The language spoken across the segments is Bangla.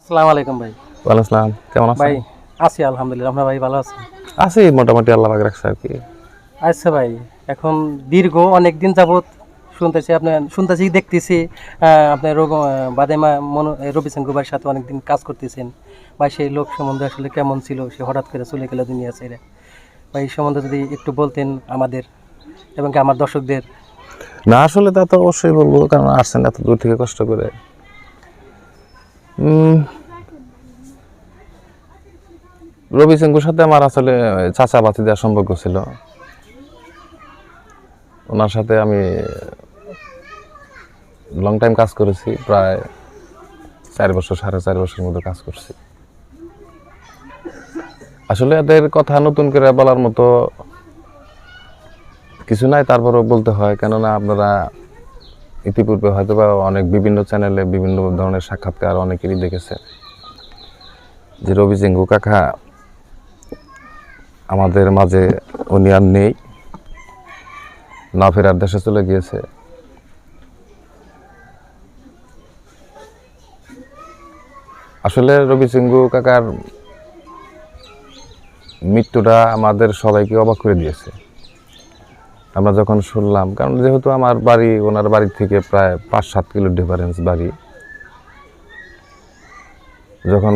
আসসালামু আলাইকুম ভাই। ওয়ালাইকুম আসসালাম। কেমন আছেন? ভাই আছি আলহামদুলিল্লাহ। আপনার ভাই ভালো আছেন? আছি মোটামুটি, আল্লাহ পাক রাখছে আর কি। আচ্ছা ভাই, এখন দীর্ঘ অনেকদিন যাবৎ শুনতেছি দেখতেছি আপনার বাদেমা রবি শঙ্কর ভাইয়ের সাথে অনেকদিন কাজ করতেছেন। ভাই সেই লোক সম্বন্ধে আসলে কেমন ছিল, সে হঠাৎ করে চলে গেল দুনিয়া ছেড়ে। ভাই এই সম্বন্ধে যদি একটু বলতেন আমাদের এবং কি আমার দর্শকদের। না আসলে তা তো অবশ্যই বলবো, কারণ আসছেন এত দূর থেকে কষ্ট করে। রবি শঙ্কুর সাথে আমার আসলে চাচা ভাতিজার সম্পর্ক ছিল। ওনার সাথে আমি লং টাইম কাজ করেছি, প্রায় 4 বছর 4.5 বছর মতো কাজ করছি। আসলে এদের কথা নতুন করে বলার মতো কিছু নাই, তারপরও বলতে হয়, কেননা আপনারা ইতিপূর্বে হয়তো বা অনেক বিভিন্ন চ্যানেলে বিভিন্ন ধরনের সাক্ষাৎকার অনেকেরই দেখেছে যে রবি শঙ্কু কাকা আমাদের মাঝে, উনি আর নেই, না ফেরার দেশে চলে গিয়েছে। আসলে রবি শঙ্কু কাকার মৃত্যুটা আমাদের সবাইকে অবাক করে দিয়েছে। আমরা যখন শুনলাম, কারণ যেহেতু আমার বাড়ি ওনার বাড়ি থেকে প্রায় 5-7 কিলো ডিফারেন্স বাড়ি, যখন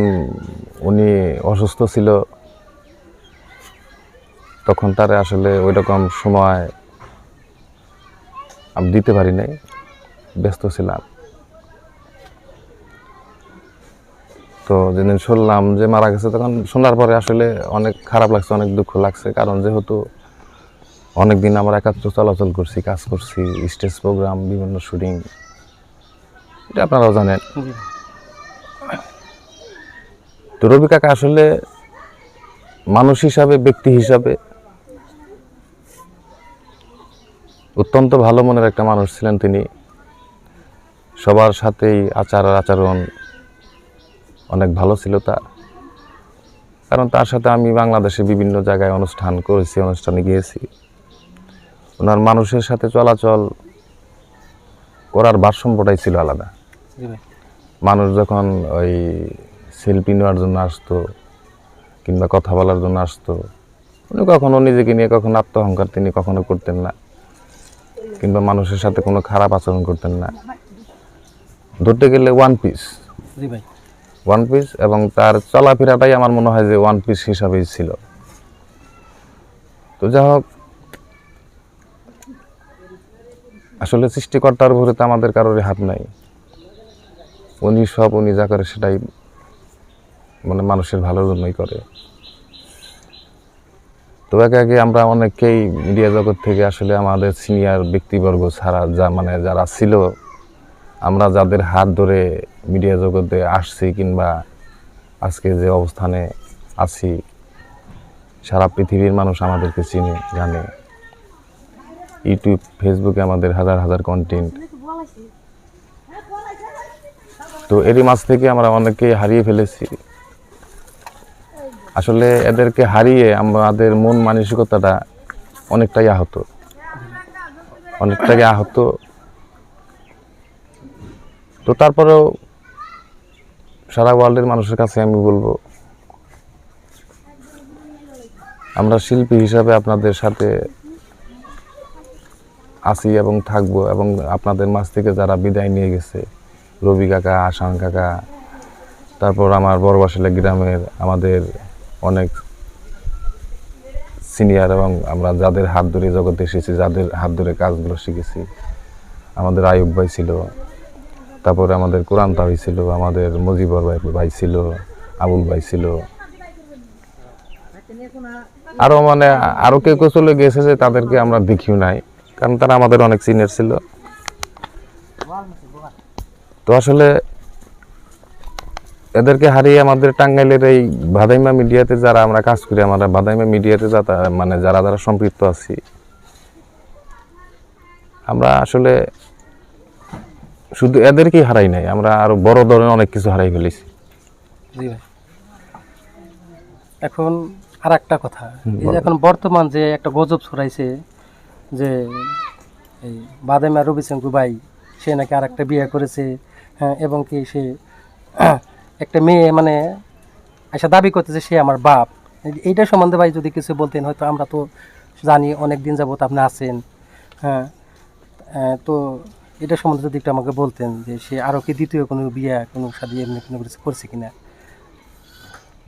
উনি অসুস্থ ছিল তখন তারে আসলে ওই রকম সময় আমি দিতে পারি নাই, ব্যস্ত ছিলাম। তো যেদিন শুনলাম যে মারা গেছে, তখন শোনার পরে আসলে অনেক খারাপ লাগছে, অনেক দুঃখ লাগছে। কারণ যেহেতু অনেকদিন আমরা একাত্র চলাচল করছি, কাজ করছি, স্টেজ প্রোগ্রাম, বিভিন্ন শুটিং, এটা আপনারাও জানেন। তো রবি কাকা আসলে মানুষ হিসাবে, ব্যক্তি হিসাবে অত্যন্ত ভালো মনের একটা মানুষ ছিলেন তিনি। সবার সাথেই আচরণ অনেক ভালো ছিল তার। কারণ তার সাথে আমি বাংলাদেশে বিভিন্ন জায়গায় অনুষ্ঠান করেছি, অনুষ্ঠানে গিয়েছি। ওনার মানুষের সাথে চলাচল করার ভারসাম্যটাই ছিল আলাদা। মানুষ যখন ওই সেলফি নেওয়ার জন্য আসতো কিংবা কথা বলার জন্য আসতো, উনি কখনো নিজেকে নিয়ে কখনো আত্মঅহংকার তিনি কখনো করতেন না, কিংবা মানুষের সাথে কোনো খারাপ আচরণ করতেন না। ধরতে গেলে ওয়ান পিস, এবং তার চলাফেরাটাই আমার মনে হয় যে ওয়ান পিস হিসাবেই ছিল। তো যাই হোক, আসলে সৃষ্টিকর্তার উপরে তো আমাদের কারোরই হাত নাই। উনি যা করে সেটাই মানে মানুষের ভালোর জন্যই করে। তো একে আমরা অনেকেই মিডিয়া জগৎ থেকে আসলে আমাদের সিনিয়র ব্যক্তিবর্গ ছাড়া যারা ছিল, আমরা যাদের হাত ধরে মিডিয়া জগতে আসছি কিংবা আজকে যে অবস্থানে আছি, সারা পৃথিবীর মানুষ আমাদেরকে চিনে, জানে। ইউটিউব, ফেসবুকে আমাদের হাজার হাজার কন্টেন্ট। তো এরই মাঝ থেকে আমরা অনেকেই হারিয়ে ফেলেছি। আসলে এদেরকে হারিয়ে আমাদের মন মানসিকতাটা অনেকটাই আহত। তো তারপরেও সারা ওয়ার্ল্ডের মানুষের কাছে আমি বলবো, আমরা শিল্পী হিসাবে আপনাদের সাথে আছি এবং থাকবো, এবং আপনাদের মাঝ থেকে যারা বিদায় নিয়ে গেছে, রবি কাকা, আসান কাকা, তারপর আমার বড়বাসিলা গ্রামের আমাদের অনেক সিনিয়র, এবং আমরা যাদের হাত ধরে জগতে এসেছি, যাদের হাত ধরে কাজগুলো শিখেছি, আমাদের আয়ুব ভাই ছিল, তারপরে আমাদের কোরআন তাহি ছিল, আমাদের মজিবর ভাই ছিল, আবুল ভাই ছিল, আরো কেউ কেউ চলে গেছে যে তাদেরকে আমরা দেখিও নাই, কারণ তারা আমাদের অনেক সিনিয়র ছিল। তো আসলে এদেরকে হারিয়ে আমাদের টাঙ্গাইলের এই বাদাইমা মিডিয়াতে যারা আমরা কাজ করি, আমরা বাদাইমা মিডিয়াতে যারা সম্পৃক্ত আছি, আমরা আসলে শুধু এদেরকেই হারাই নাই, আমরা আরো বড় ধরনের অনেক কিছু হারাই ফেলেছি। এখন আর একটা কথা, এই যে এখন বর্তমান যে একটা গজব ছড়াইছে যে এই বাদেমা রবি শঙ্কু ভাই, সে নাকি আর একটা বিয়ে করেছে, হ্যাঁ, এবং কি সে একটা মেয়ে মানে আচ্ছা দাবি করতেছে সে আমার বাপ, এইটা সম্বন্ধে ভাই যদি কিছু বলতেন, হয়তো আমরা তো জানি অনেক দিন যাবত আপনি আছেন, হ্যাঁ, তো এটা সম্বন্ধে যদি একটু আমাকে বলতেন যে সে আরও কি দ্বিতীয় কোনো বিয়ে কোনো শাদী এমনি কোনো কিছু করছে কিনা।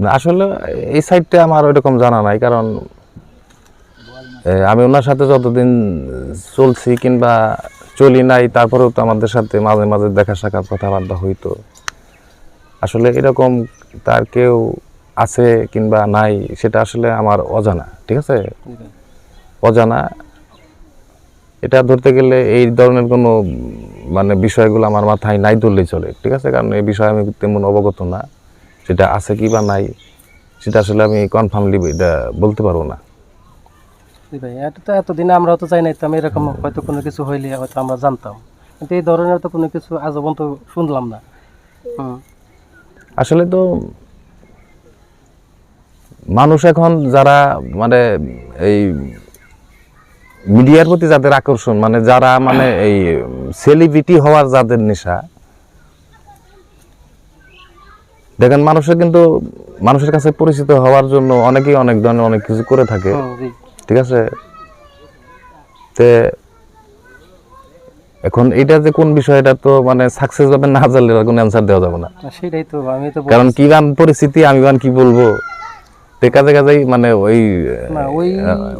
না, আসলে এই সাইডটা আমার ওইরকম জানা নাই, কারণ আমি ওনার সাথে যতদিন চলছি কিংবা চলি নাই, তারপরেও তো আমাদের সাথে মাঝে মাঝে দেখা সাক্ষাৎ কথাবার্তা হইতো। আসলে এরকম তার কেউ আছে কিংবা নাই সেটা আসলে আমার অজানা, ঠিক আছে, অজানা। এটা ধরতে গেলে এই ধরনের কোনো মানে বিষয়গুলো আমার মাথায় নাই ধরলেই চলে, ঠিক আছে, কারণ এই বিষয়ে আমি তেমন অবগত না। সেটা আছে কি বা নাই সেটা আসলে আমি কনফার্মলি এটা বলতে পারবো না। জি ভাই, এটা তো এতদিনে আমরাও তো চাই নাই, তো এরকম হয়তো কোনো কিছু হইলে হয়তো আমরা জানতাম, কিন্তু এই ধরনের তো কোনো কিছু আজ পর্যন্ত শুনলাম না। আসলে তো মানুষ এখন যারা মানে এই মিডিয়ার প্রতি যাদের আকর্ষণ, মানে যারা মানে এই সেলিব্রিটি হওয়ার যাদের নেশা, দেখেন মানুষের কিন্তু মানুষের কাছে পরিচিত হওয়ার জন্য অনেকেই অনেক ধরনের অনেক কিছু করে থাকে, ঠিক আছে। তে এখন এটা যে কোন বিষয়, এটা তো মানে সাকসেস হবে না জানলে কোনো অ্যান্সার দেওয়া যাবে না। সেটাই তো আমি তো কারণ কি গান পরিস্থিতি আমি গান কি বলবো, কাজে কাজেই মানে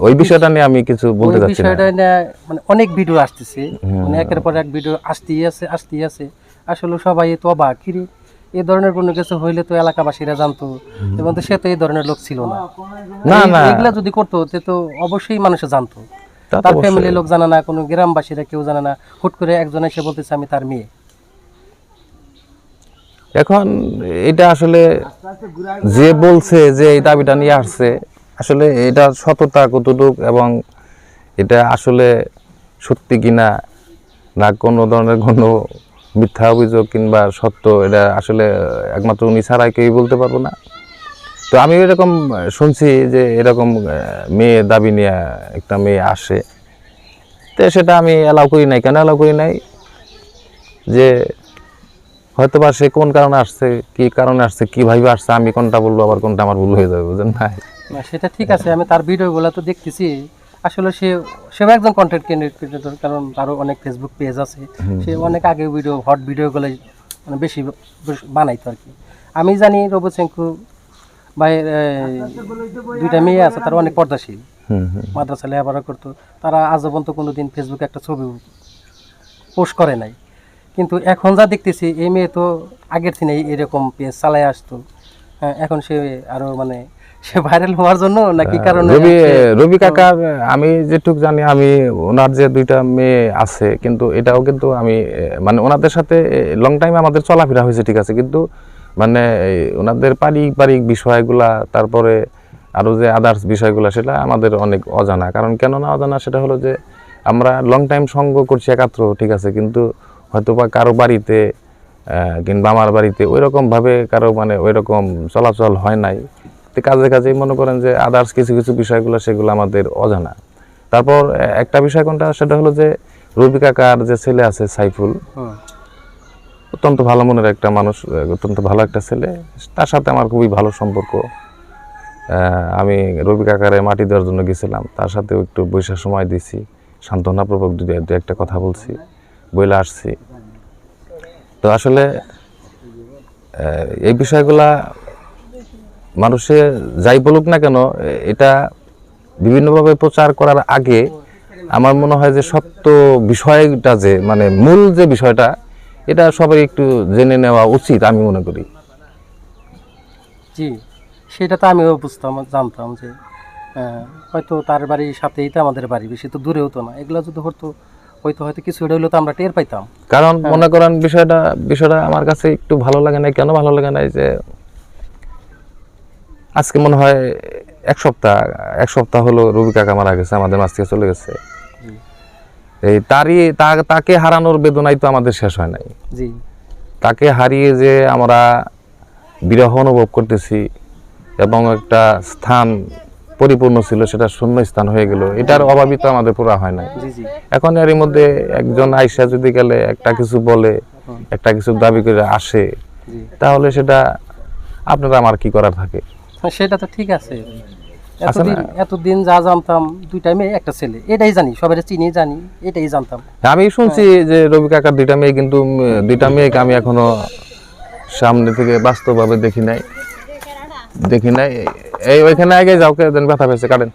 ওই বিষয়টা নিয়ে আমি কিছু বলতে চাচ্ছি না। বিষয়টা নিয়ে মানে অনেক ভিডিও আসতেছে, মানে একের পর এক ভিডিও আসতেই আছে। আসলে সবাই তো অবাক, কিরে এই ধরনের কোনো কিছু হইলে তো এলাকাবাসীরা জানতো, এবং তো সে তো এই ধরনের লোক ছিল না। না এগুলা যদি করতো তো অবশ্যই মানুষে জানতো। তার ফ্যামিলির লোক জানে না, কোনো গ্রামবাসীরা কেউ জানে না, হুট করে একজন এসে বলতেছে আমি তার মেয়ে। এখন এটা আসলে যে বলছে যে এই দাবিটা নিয়ে আসছে, আসলে এটা সততা কতটুক এবং এটা আসলে সত্যি কিনা না কোনো ধরনের কোনো মিথ্যা অভিযোগ কিংবা সত্য, এটা আসলে একমাত্র উনি ছাড়াই কেউই বলতে পারবো না। তো আমি এরকম শুনছি যে এরকম মেয়ে দাবি নিয়ে একটা মেয়ে আসে, তো সেটা আমি অ্যালাউ করি নাই। কেন অ্যালাউ করি নাই, যে হয়তো বা সে কোন কারণে আসছে, কি কারণে আসছে, কি ভাবে আসছে, আমি কোনটা বলবো আবার কোনটা আমার ভুল হয়ে যাবে, বুঝলেন না। সেটা ঠিক আছে, আমি তার ভিডিওগুলো তো দেখতেছি। আসলে সেও একজন কন্টেন্ট ক্রিয়েটর, কারণ তারও অনেক ফেসবুক পেজ আছে। সে অনেক আগে হট ভিডিওগুলো মানে বেশি বানাইতো আর কি। আমি জানি রবীন্দ্র ভাইয়ের দুইটা মেয়ে আছে, তারা অনেক পর্দাশীল, মাদ্রাসা লেখাপড়া করতো। তারা আজ পর্যন্ত কোনোদিন ফেসবুকে একটা ছবি পোস্ট করে নাই। কিন্তু এখন যা দেখতেছি, এই মেয়ে তো আগের দিনে এরকম পেজ চালায় আসতো। হ্যাঁ, এখন সে আরো মানে সে ভাইরাল হওয়ার জন্য নাকি কারণে রবি কাকার আমি যেটুক জানি, আমি ওনার যে দুইটা মেয়ে আছে, কিন্তু এটাও কিন্তু আমি মানে ওনাদের সাথে লং টাইম আমাদের চলাফেরা হয়েছে, ঠিক আছে, কিন্তু মানে ওনাদের পারিবারিক বিষয়গুলা, তারপরে আরো যে আদার্স বিষয়গুলা, সেটা আমাদের অনেক অজানা। কারণ কেন না অজানা, সেটা হলো যে আমরা লং টাইম সঙ্গ করছি একাত্র, ঠিক আছে, কিন্তু হয়তো বা কারো বাড়িতে কিংবা আমার বাড়িতে ওইরকম ভাবে কারো মানে ওইরকম চলাচল হয় নাই। তো কাজে কাজেই মনে করেন যে আদার্স কিছু কিছু বিষয়গুলো, সেগুলো আমাদের অজানা। তারপর একটা বিষয় কোনটা, সেটা হলো যে রবি কাকার যে ছেলে আছে সাইফুল, অত্যন্ত ভালো মনের একটা মানুষ, অত্যন্ত ভালো একটা ছেলে। তার সাথে আমার খুবই ভালো সম্পর্ক। আমি রবি কাকারে মাটি দেওয়ার জন্য গেছিলাম, তার সাথেও একটু বৈশা সময় দিছি, সান্ত্বনাপ্রবক দু একটা কথা বলছি, বইলে আসছি। তো আসলে এই বিষয়গুলা মানুষে যাই বলুক না কেন, এটা বিভিন্নভাবে প্রচার করার আগে আমার মনে হয় যে সত্য বিষয়টা, যে মানে মূল যে বিষয়টা, এটা সবাই একটু জেনে নেওয়া উচিত আমি মনে করি। জি, সেটা তো আমিও জানতাম যে হয়তো তার বাড়ির সাথেই তো আমাদের বাড়ি, বেশি তো দূরেও তো না। এগুলো যদি হয়তো কিছু হইলো তো আমরা টের পাইতাম। কারণ মনে করেন বিষয়টা আমার কাছে একটু ভালো লাগে না। কেন ভালো লাগে না, যে আজকে মনে হয় এক সপ্তাহ হলো রবি কাকা মারা গেছে, আমাদের মাছ থেকে চলে গেছে। এই তাকে হারানোর বেদনাই তো আমাদের শেষ হয় নাই। জি, তাকে হারিয়ে যে আমরা বিরহ অনুভব করতেছি, এবং একটা স্থান পরিপূর্ণ ছিল সেটা শূন্য স্থান হয়ে গেল, এটার অভাবই তো আমাদের পুরা হয় নাই। এখন এর মধ্যে একজন আইসা যদি গেলে একটা কিছু বলে, একটা কিছু দাবি করে আসে, তাহলে সেটা আপনারা আমার কি করার থাকে? সেটা তো ঠিক আছে। আছে না? এতদিন যা জানতাম, দুইটা মেয়ে একটা ছেলে, এটাই জানি, সবাই চিনি জানি, এটাই জানতাম। আমি শুনছি যে রবি কাকার দুইটা মেয়ে, কিন্তু দুইটা মেয়েকে আমি এখনো সামনে থেকে বাস্তবভাবে দেখি নাই। এই ওইখানে আগে যাও, কে ব্যথা পেয়েছে কাটেন।